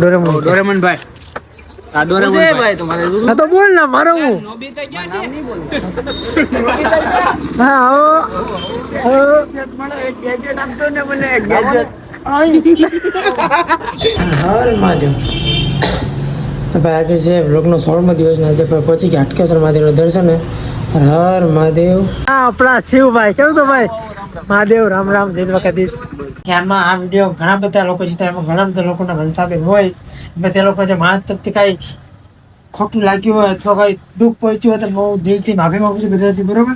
Doraemon Doraemon ભાઈ આ Doraemon ભાઈ તમારે હા તો બોલ ના મારો હું નોબિતા ક્યાં છે નહીં બોલ હા એક ગેજેટ આપતો ને મને એક ગેજેટ હર મહાદેવ તો ભાઈ આજે છે બ્લોગનો 16મો દિવસ ને આજે પહોંચી ગયા હાટકેશ્વર મહાદેવના દર્શને હર મહાદેવ હા આપણા શિવભાઈ કેવું તો ભાઈ મહાદેવ રામ રામ જય દ્વારકાધીશ કે આમાં આ વિડીયો ઘણા બધા લોકો છે એમાં ઘણા બધા લોકોના વંશાબેન હોય એમાં તે લોકો જે મારા તરફથી કાંઈ ખોટું લાગ્યું હોય અથવા કાંઈ દુઃખ પહોંચ્યું હોય તો હું દિલથી માફી માગું છું બધાથી બરોબર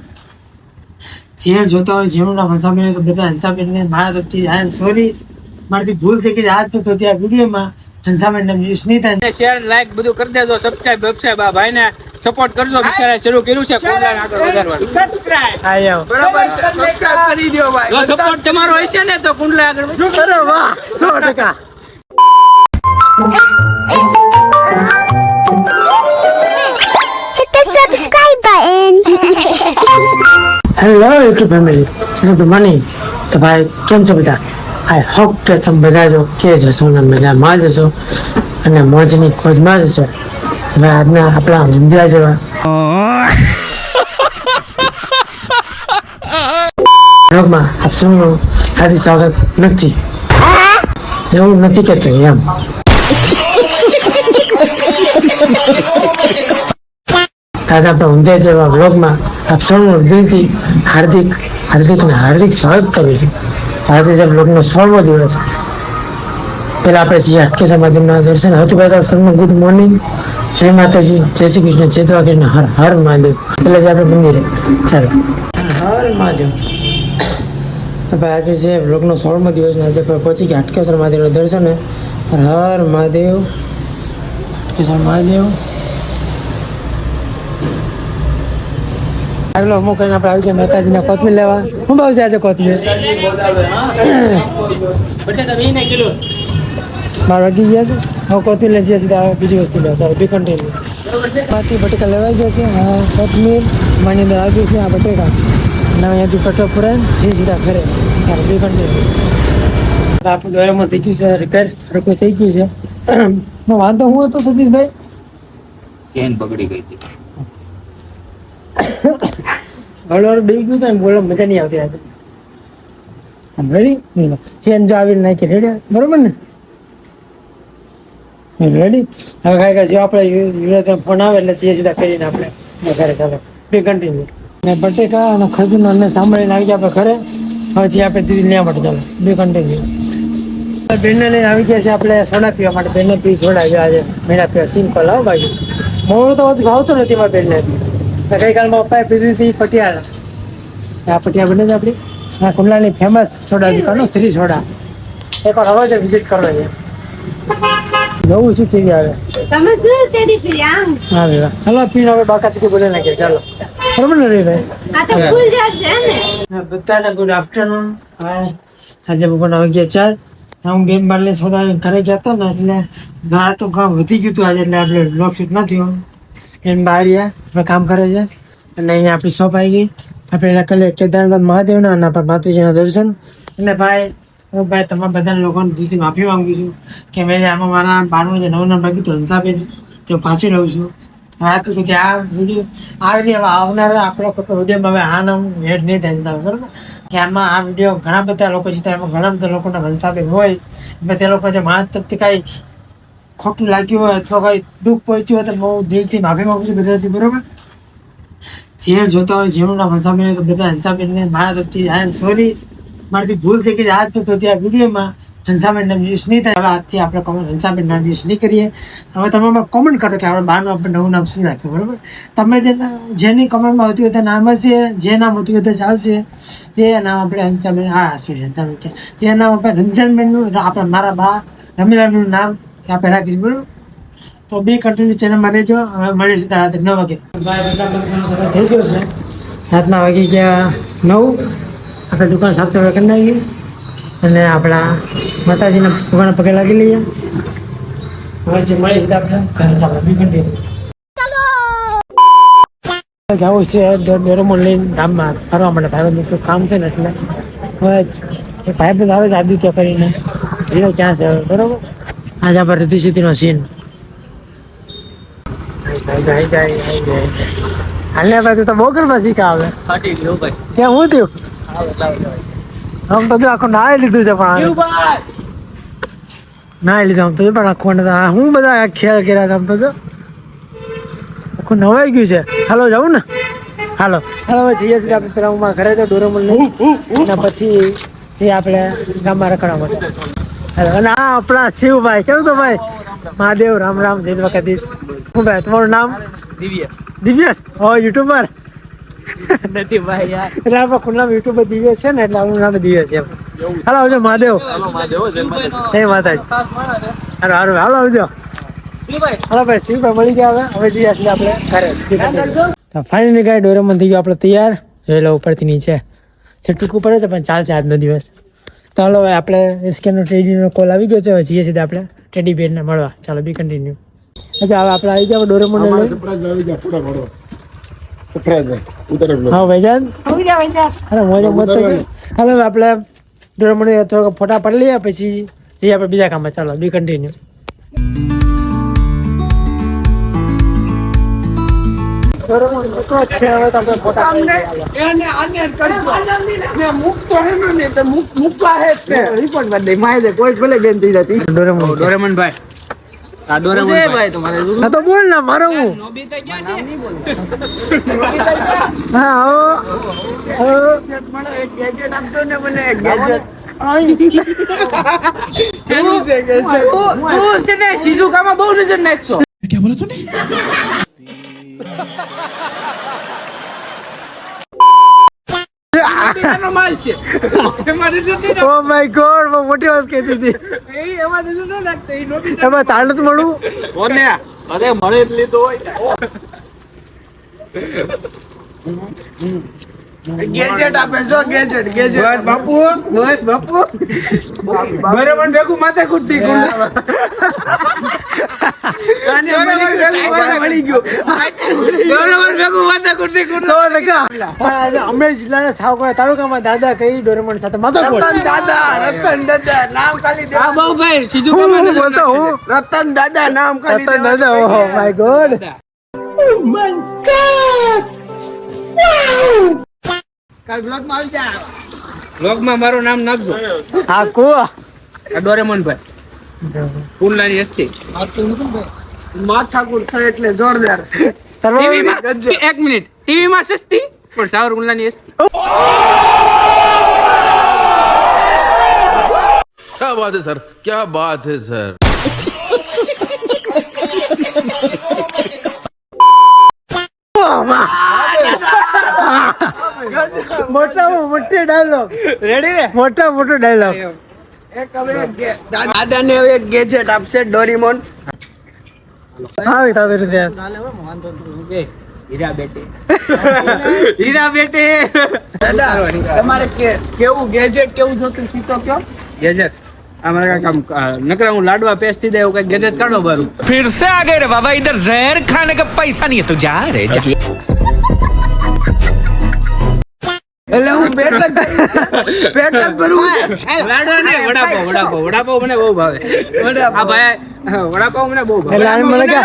જે જોતા હોય જેમના વંશાબેન હોય તો બધા હંસાબેનને મારા તરફથી આઈ એમ સોરી મારાથી ભૂલ થઈ ગઈ આજ તો ત્યાં વિડીયોમાં હંસાબેન યુઝ નહીં થાય શેર લાઈક બધું કરી દેજો સબસ્ક્રાઇબ વેબસાઇટ આ ભાઈને સપોર્ટ કરજો બિચારા શરૂ કર્યું છે કોમલાન આગળ વધારવાનું સબસ્ક્રાઇબ આયો બરાબર સબસ્ક્રાઇબ કરી દો ભાઈ જો સપોર્ટ તમારો હોય છે ને તો કુંડલા આગળ અરે વાહ 100% Hit the subscribe button. Hello YouTube family good morning તો ભાઈ કેમ છો બધા આઈ હોપ કે તમે બધા જો કે જશો ને મજામાં જશો અને મોજની ખોજમાં જશો હવે આજના આપણા ઊંધિયા જેવા બ્લોગમાં આપ સૌનું હાર્દિક સ્વાગત નથી એવું નથી કહેતો એમ આજે આપણા ઊંધિયા જેવા બ્લોગમાં આપ સૌનું દિલથી હાર્દિક સ્વાગત કરું છું આજે જે બ્લોગનો 16મો દિવસ પહેલાં આપણે જે હાટકેશ્વર મહાદેવના દર્શન હતું પહેલાં સૌનું ગુડ મોર્નિંગ જય માતાજી જય શ્રી કૃષ્ણ જય દ્વારકાધીશ હર હર મહાદેવ પહેલાં જ આપણે મંદિરે ચાલો હર મહાદેવ તો ભાઈ આજે જે બ્લોગનો 16મો દિવસ ને આજે પહોંચી ગયા હાટકેશ્વર મહાદેવના દર્શને હર મહાદેવ હાટકેશ્વર મહાદેવ આગલો અમુક કરીને આપણે આવી ગયા મહેતાજીને કોથમીર લેવા શું ભાવ છે આજે કોથમીર બટાટા 20 કિલો 12 વાગી ગયા છે હવે કોથમીર લઈ જઈએ સીધા બીજી વસ્તુ લેવા ચાલો બી કન્ટિન્યુ માંથી બટેકા લેવાઈ ગયા છે હા કોથમીર માની અંદર આવી છે આ બટેકા અને અહીંયાથી પેટ્રોલ પુરાય જે સીધા ઘરે ચાલો બી કન્ટિન્યુ આપણું દોરામાં થઈ ગયું છે રિપેર રકો થઈ ગયું છે વાંધો હું હતો સતીશભાઈ ચેન પકડી ગઈ હતી ઘણું બે ગયું થાય બોલો મજા નહીં આવતી આજે આમ રેડી ચેન જો આવીને નાખી રેડી બરોબર ને રેડી હવે કાંઈ જો આપણે યુનિટ ફોન આવે એટલે જે સીધા કરીને આપણે ઘરે ચાલો બે કન્ટિન્યુ ને બટેકા અને ખજૂરનો અને સાંભળીને આવી ગયા આપણે ઘરે હવે જે આપણે દીદી લેવા માટે ચાલો બે કન્ટિન્યુ બેનને લઈને આવી ગયા છે આપણે સોડા પીવા માટે બેનને પી સોડા જો આજે મેળા પીવા સિમ્પલ આવો બાકી મોડું તો બધું ભાવતો નથી મારા બેનને ગઈકાલમાં પપ્પાએ પીધી હતી પટિયાળા આ પટિયા બને છે આપણી આ કુંડલાની ફેમસ સોડા દુકાનો શ્રી સોડા એકવાર હવે જ વિઝિટ કરવા છે જવું છું કેવી આવે તમે તેરી પ્રિયાંગ હા વેવા હલો પીને હવે બાકા ચીકી બોલે નાખીએ ચાલો બરોબર ને રે ભાઈ આ તો ફૂલ જશે ને બધાને ગુડ આફ્ટરનૂન હા આજે બપોરના વાગ્યા 4 હું બેન બારલે સોડા ઘરે ગયા હતા ને એટલે ઘા તો ઘા વધી ગયું હતું આજે એટલે આપણે બ્લોગ શૂટ ન થયો એમ બારિયા આપણે કામ કરે છે અને અહીંયા આપણી શોપ આવી ગઈ આપણે કલે કેદારનાથ મહાદેવના અને આપણા માતાજીના દર્શન અને ભાઈ હું ભાઈ તમારા બધા લોકોને દિલથી માફી માંગુ છું કે મેં આમાં મારા બારનું જે નવું નામ રાખ્યું હતું હંસાબેન તે પાછી લઉં છું વાત હતું કે આ વિડીયો હવે આવનારા આપણો કોઈ વિડીયોમાં હવે આ નામ એડ નહીં થાય હંસાબેન બરાબર કે આમાં આ વિડીયો ઘણા બધા લોકો છે એમાં ઘણા બધા લોકોના હંસાબેન હોય એમાં તે લોકો જે મારા તરફથી કાંઈ ખોટું લાગ્યું હોય અથવા કંઈ દુઃખ પહોંચ્યું હોય તો હું દિલથી માફી માગું છું બધાથી બરોબર જે જોતા હોય જેમના હંસાબેન હોય તો બધા હંસાબેનને મારા તરફથી આઈ એમ સોરી મારાથી ભૂલ થઈ ગઈ આજ તો ત્યાં વિડીયોમાં હંસાબેન નામ યુઝ નહીં થાય હવે આજથી આપણે હંસાબેન નામ યુઝ નહીં કરીએ હવે તમે કોમેન્ટ કરો કે આપણે બહારનું આપણે નવું નામ શું રાખ્યું બરાબર તમે જેની કમેન્ટમાં આવતી હોય તે નામ હશે જે નામ હતું હોય તે ચાલશે તે નામ આપણે હંસાબેન હા સોરી હંસાબેન કે તે નામ આપણે રંજનબેનનું આપણે મારા બા રમીલાબેનનું નામ આપણે રાખીશું બરાબર તો બે કન્ટિન્યુ ચેનલમાં રહેજો હવે મળીએ સીધા રાતે 9 વાગે થઈ ગયો છે રાતના વાગી ગયા 9 આપણે દુકાન સાફ સફાઈ કરી નાખીએ અને આપણા માતાજીના ભગવાનના પગે લાગી લઈએ હવે જે મળીએ સીધા આપણે ઘરે ચાલો બે કન્ટિન્યુ જવું છે ડોરેમોન લઈને ગામમાં ફરવા માટે ભાઈબંધનું કામ છે ને એટલે હવે ભાઈબંધ આવે છે આદિત્ય કરીને જીરો ક્યાં છે બરોબર આજે આપણે રિદ્ધિ સિદ્ધિનો સીન હાલને ભાઈ તું તો બહુ ગરબા શીખા આવે ફાટી ગયો ભાઈ ત્યાં હું થયું આમ તો જો આખું નાઈ લીધું છે પણ નાઈ લીધું આમ તો જો પણ આખું હું બધા ખેલ કર્યા હતા આમ તો જો આખું નવાઈ ગયું છે હાલો જાઉં ને હાલો હાલો હવે જઈએ છીએ આપણે પેલા હું મારા ઘરે તો ડોરેમોન લઈ અને પછી જઈએ આપણે ગામમાં રખડવા માટે હાલો અને આ આપણા શિવભાઈ કેવું તો ભાઈ મહાદેવ રામ રામ જય દ્વારકાધીશ હું ભાઈ તમારું નામ દિવ્યેશ દિવ્યેશ હો યુટ્યુબર નથી ભાઈ યાર એટલે આપણે ખુલ્લા યુટ્યુબર દિવ્યેશ છે ને એટલે આપણું નામ દિવ્યેશ છે હાલો આવજો મહાદેવ હે માતાજી હાલો હાલો હાલો આવજો હાલો ભાઈ શિવભાઈ મળી ગયા હવે જઈએ છીએ આપણે ઘરે ફાઇનલી ગાય ડોરેમોન થઈ ગયો આપણે તૈયાર જોઈ લો ઉપરથી નીચે છે ટૂંકું પડે તો પણ ચાલશે આજનો દિવસ તો હાલો હવે આપણે એસકેનો ટેડીનો કોલ આવી ગયો છે હવે જઈએ છીએ આપણે ટેડી બેરને મળવા ચાલો બી કન્ટિન્યુ અચ્છા હવે આપણે આવી ગયા ડોરેમોન લઈ હા ભાઈજાન અરે મોજા મત હાલો હવે આપણે ડોરેમોન થોડોક ફોટા પાડી લઈએ પછી જઈએ આપણે બીજા કામમાં ચાલો બી કન્ટિન્યુ ડોરેમોન ભાઈ આ ડોરેમોન ભાઈ તમારે હા તો બોલ ના મારો હું નોબિતા ક્યાં છે હા તું છે ને શિઝુકામાં બહુ નજર નાખશો માલ છે ઓ માય ગોડ બહુ મોટી વાત કહેતી હતી એમાં તાળ નથી મળવું ગેજેટ આપે જો ગેજેટ ગેજેટ બસ બાપુ બરાબર ભેગું માથે કુટતી મળી ગયો બરાબર ભેગું માથે કુટતી અમરેલી જિલ્લાના સાવકડા તાલુકામાં દાદા કઈ ડોરેમોન સાથે માથાકૂટ. રતન દાદા નામ ખાલી હા બહુ ભાઈ શિઝુકામાં હું બોલતો હું રતન દાદા નામ ખાલી રતન દાદા ઓહ માય ગોડ કાલ બ્લોગમાં આવી જા બ્લોગમાં મારું નામ નાખજો હા કો આ ડોરેમોન ભાઈ પુનલાની હસ્તી માથાકૂટ થાય એટલે જોરદાર ટીવીમાં એક મિનિટ ટીવીમાં સસ્તી પણ સાવર ઉલ્લાની હસ્તી क्या बात है सर क्या बात है सर મોટો ડાયલોગ રેડી ને મોટો ડાયલોગ એક હવે દાદા ને હવે એક ગેજેટ આપશે ડોરેમોન હા તાતો રીતે હીરા બેટે હીરા બેટે દાદા તમારે કેવું ગેજેટ કેવું જોતું સીતો કયો ગેજેટ અમારા કામ નકરા હું લાડવા પેસ્ટ દે એવું કઈ ગેજેટ કાઢો બારું फिर से आ गए रे बाबा इधर जहर खाने का पैसा नहीं है तो जा रे जा એટલે હું પેટ જ ભરું લાડવા ને વડાપાવ મને બહુ ભાવે આ ભાઈ વડાપાવ મને બહુ ભાવે એટલે આને મને કે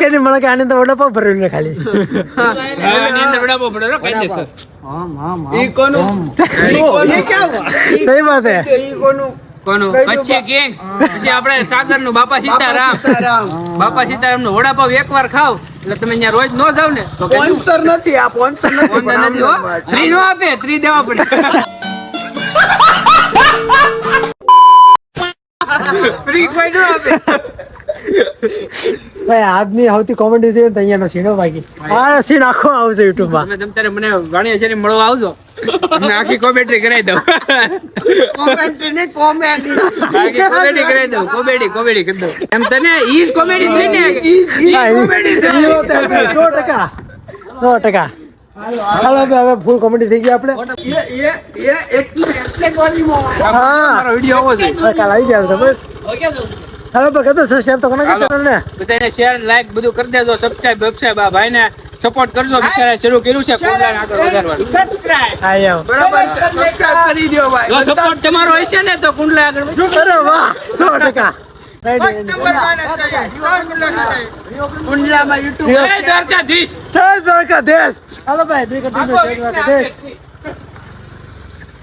કે ની મને કે આને તો વડાપાવ ભરેલું ને ખાલી એની અંદર વડાપાવ પડે કાયદેસર ઈ કોનું ક્યાં સહી વાત હે ઈ કોનું કોનું કચ્છી કિંગ પછી આપણે સાગર નું બાપા સીતારામ બાપા સીતારામ નું વડાપાવ એકવાર ખાવ એટલે તમે અહીંયા રોજ નો જાવ ને તો સ્પોન્સર નથી આ સ્પોન્સર નથી ફોન નથી હો ત્રી નો આપે ત્રી દેવા પડે ફ્રી કોઈ નો આપે ભાઈ આજની સૌથી કોમેડી થઈ ને તો અહીંયાનો સીનો બાકી આ સીન આખો આવશે યુટ્યુબ માં તમે તમ મને વાણિયા છે ને મળવા આવજો તમને આખી કોમેડી કરાવી દઉં કોમેન્ટ ને કોમેડી આખી કોમેડી કરાવી દઉં કોમેડી કરી દઉં એમ તને ઈ જ કોમેડી થઈ ને કોમેડી 100% હાલો હવે ફૂલ કોમેડી થઈ ગઈ આપણે એટલે ડોરેમોન હા મારો વિડિયો આવો છે કાલ આવી ગયા તો બસ હાલો પણ કદો સબસ્ક્રાઇબ તો કોને ચેનલ ને બધાને શેર લાઈક બધું કરી દેજો સબસ્ક્રાઇબ વેબસાઇટ આ ભાઈને સપોર્ટ કરજો બિચારા શરૂ કર્યું છે કોમલાને આગળ વધારવાનું સબસ્ક્રાઇબ આઈ આવ બરાબર સબસ્ક્રાઇબ કરી દો ભાઈ જો સપોર્ટ તમારો હશે ને તો કુંડલા આગળ અરે વાહ 100% ફર્સ્ટ નંબર गाना चाहिए स्टार गुल्ला चाहिए કુંડલામાં YouTube જય દ્વારકાધીશ જય દ્વારકાધીશ. હાલો ભાઈ બે કન્ટિન્યુ જય દ્વારકાધીશ.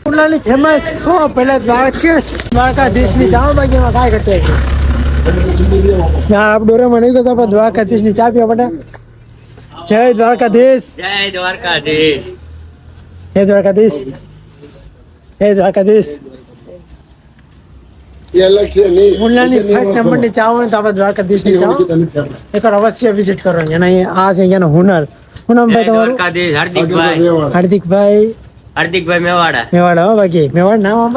કુંડલાની ફેમસ શું પહેલા દ્વારકાધીશ ની ચા બાગીમાં કાંઈ ઘટે છે આપ ડોરેમાં નહીં તો આપણે દ્વારકાધીશ ની ચા પીવા માટે. જય દ્વારકાધીશ. જય દ્વારકાધીશ જય દ્વારકાધીશ. જય દ્વારકાધીશ. કુંડલાની ફર્સ્ટ નંબરની ચા હોય તો આપણે દ્વારકાધીશ ની ચા એકવાર અવશ્ય વિઝિટ કરો. એના આ છે અહીંયાનો હુનર. શું નામ ભાઈ તમારું? દ્વારકાધીશ હાર્દિકભાઈ મેવાડા મેવાડા. હો બાકી મેવાડ નામ આમ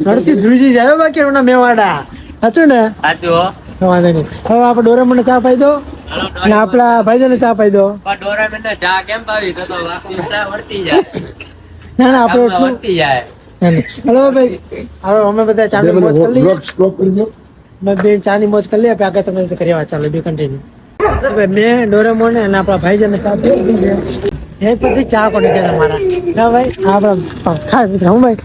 ધરતી ધ્રુજી જાય બાકી એનું નામ મેવાડા હતું ને. સાચું તો વાંધો નહીં. હવે આપણે ડોરેમોને ચા પાઈ દો અને આપણા ભાઈજોને ચા પાઈ દો. ચા કેમ પાવી તો વર્તી જાય ના ના આપણે એટલું વર્તી જાય હલો ભાઈ હવે અમે બધા ચાની મોજ કરી લઈએ. મેં બે ચાની મોજ કરી લઈએ આગળ તમે કરી વાત ચાલો બે કન્ટિન્યુ. મેં ડોરેમોને અને આપણા ભાઈજોને ચા પી લીધી છે એ પછી ચા કોને કે તમારા ના ભાઈ આપણા ખાસ મિત્ર. હું ભાઈ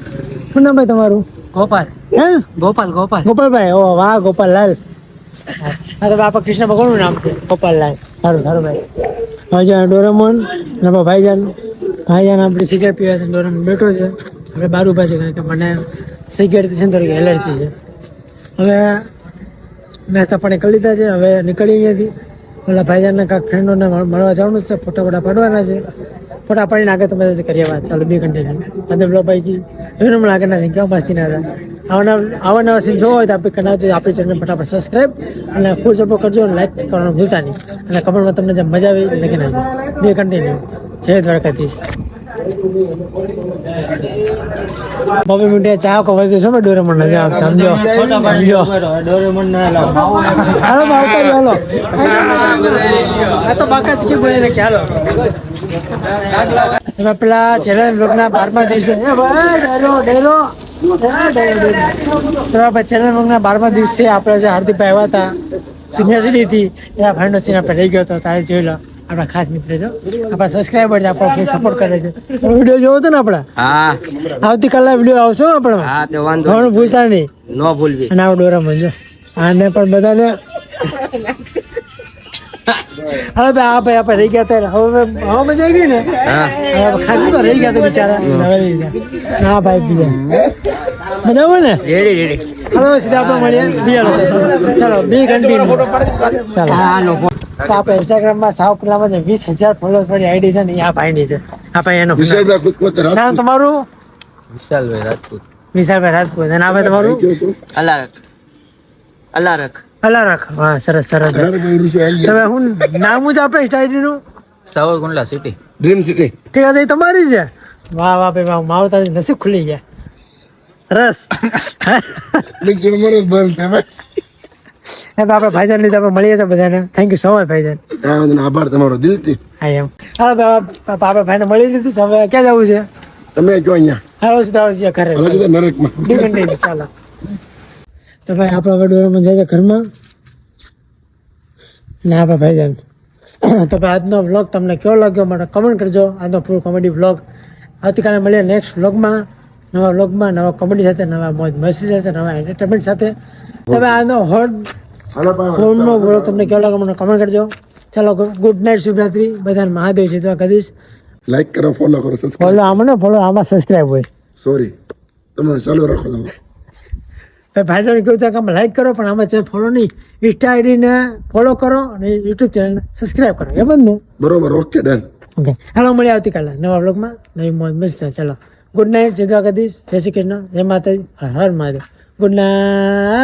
શું નામ ભાઈ તમારું? ગોપાલ હે ગોપાલ ગોપાલ ગોપાલભાઈ. ઓ વાહ ગોપાલલાલ. હા તો બાપા કૃષ્ણ ભગવાનનું નામ છે ગોપાલલાલ. સારું સારું ભાઈ. હવે જ્યાં ડોરેમોન અને ભાઈજાન આપણી સિગરેટ પીવા છે. ડોરેમોન બેઠો છે. હવે બાર ઊભા છે કારણ કે મને સિગરેટ છે ને થોડીક એલર્જી છે. હવે મેં તપાણે કરી લીધા છે. હવે નીકળી અહીંયાથી ઓલા ભાઈજાનના કાંઈક ફ્રેન્ડોને મળવા જવાનું છે. ફોટા ફોટા પાડવાના છે. ફોટા પાડીને આગળ તમે કરીએ વાત ચાલો બે કન્ટિન્યુ. આજે બ્લોગ ભાઈ જોઈને મને આગળના છે કેવા મસ્તી ના હતા. આવા સીન જોવો હોય તો આપણે કરાવજો. આપણી ચેનલ ફટાફટ સબસ્ક્રાઈબ અને ફૂલ સપોર્ટ કરજો અને લાઈક કરવાનું ભૂલતા નહીં. અને કમેન્ટમાં તમને જે મજા આવી લખી નાખજો. બે કન્ટિન્યુ. જય દ્વારકાધીશ. બબે મિનિટે ચા કો વધે છે ડોરેમોન ના જાવ સમજો સમજો ડોરેમોન ના હાલો આવતા હાલો આ તો બાકા જ કે બોલે ને કે હાલો એમાં પેલા છેલ્લા લોકના 12મા દિવસે એ ભાઈ ડેરો તો આપણે છેલ્લા લોકના 12મા દિવસે આપણે જે હાર્દિકભાઈ આવ્યા હતા સિનિયર સિટીથી એના ફ્રેન્ડનો સીન આપણે રહી ગયો હતો. તારે જોઈ લો આપણા ખાસ મિત્ર છો આપણા સબસ્ક્રાઈબર છે આપણો સપોર્ટ કરે છે. વિડીયો જોવો હતો ને આપણે હા આવતીકાલે વિડીયો આવશો આપણે હા તે વાંધો ઘણું ભૂલતા નહીં ન ભૂલવી અને આવો ડોરેમોન જો આને પણ બધાને હવે ભાઈ આ ભાઈ આપણે રહી ગયા હતા હવે મજા આવી ગઈ ને. હવે ખાલી તો રહી ગયા હતા બિચારા હવે રહી ગયા. હા ભાઈ બીજા મજા આવે ને. રેડી હાલો સીધા આપણે મળીએ બીજા લોકો. ચાલો બી કન્ટિન્યુ. ચાલો તો આપણે ઇન્સ્ટાગ્રામમાં સાવ પેલામાં જે 20,000 ફોલોઅર્સ વાળી આઈડી છે ને એ આ ભાઈની છે. આ ભાઈ એનો નામ તમારું? વિશાલભાઈ રાજપૂત વિશાલભાઈ રાજપૂત. અને આ ભાઈ તમારું? અલારક અલારક. હા સરસ સરસ. તમે હું નામ જ આપણે આઈડી નું? સાવરકુંડલા સિટી ડ્રીમ સિટી ઠીક છે એ તમારી છે. વાહ વાહ ભાઈ વાહ મારું તારી નસીબ ખુલી ગયા. સરસ. આપણે ભાઈજાન લીધે આપણે મળીએ છીએ બધાને. થેન્ક યુ સો મચ ભાઈજાન. આભાર તમારો દિલથી. હા એમ હા આપણે ભાઈને મળી લીધું છે. હવે ક્યાં જવું છે? તમે કયો અહીંયા હાલો સીધા આવો ઘરે નરકમાં ચાલો. તો ભાઈ આપણે હવે ડોરેમોન જાય છે ઘરમાં ને આપણે ભાઈજાન. તો ભાઈ આજનો વ્લોગ તમને કેવો લાગ્યો મને કમેન્ટ કરજો. આજનો પૂરો કોમેડી વ્લોગ. આવતીકાલે મળીએ નેક્સ્ટ વ્લોગમાં નવા વ્લોગમાં નવા કોમેડી સાથે નવા મોજ મસ્તી સાથે નવા એન્ટરટેનમેન્ટ સાથે. તમે આજનો ફોનનો વ્લોગ તમને કેવો લાગે મને કમેન્ટ કરજો. ચાલો ગુડ નાઇટ શુભરાત્રી બધાને મહાદેવ છે તો કદીશ. લાઈક કરો ફોલો કરો સબસ્ક્રાઇબ ફોલો આમાં ને ફોલો આમાં સબસ્ક્રાઈબ હોય. સોરી તમે ચાલુ રાખો તમે ભાઈજાને કેવું થાય કે આમાં લાઈક કરો પણ આમાં ચેનલ ફોલો નહીં. ઇન્સ્ટા આઈડીને ફોલો કરો અને યુટ્યુબ ચેનલને સબસ્ક્રાઈબ કરો એમ જ ને. બરોબર ઓકે ડન. ઓકે હાલો મળીએ આવતીકાલે નવા બ્લોગમાં નવી મોજ મસ્ત. ચાલો ગુડ નાઇટ જય દ્વારકાધીશ જય શ્રી કૃષ્ણ જય માતાજી હર હર મહાદેવ. Good night.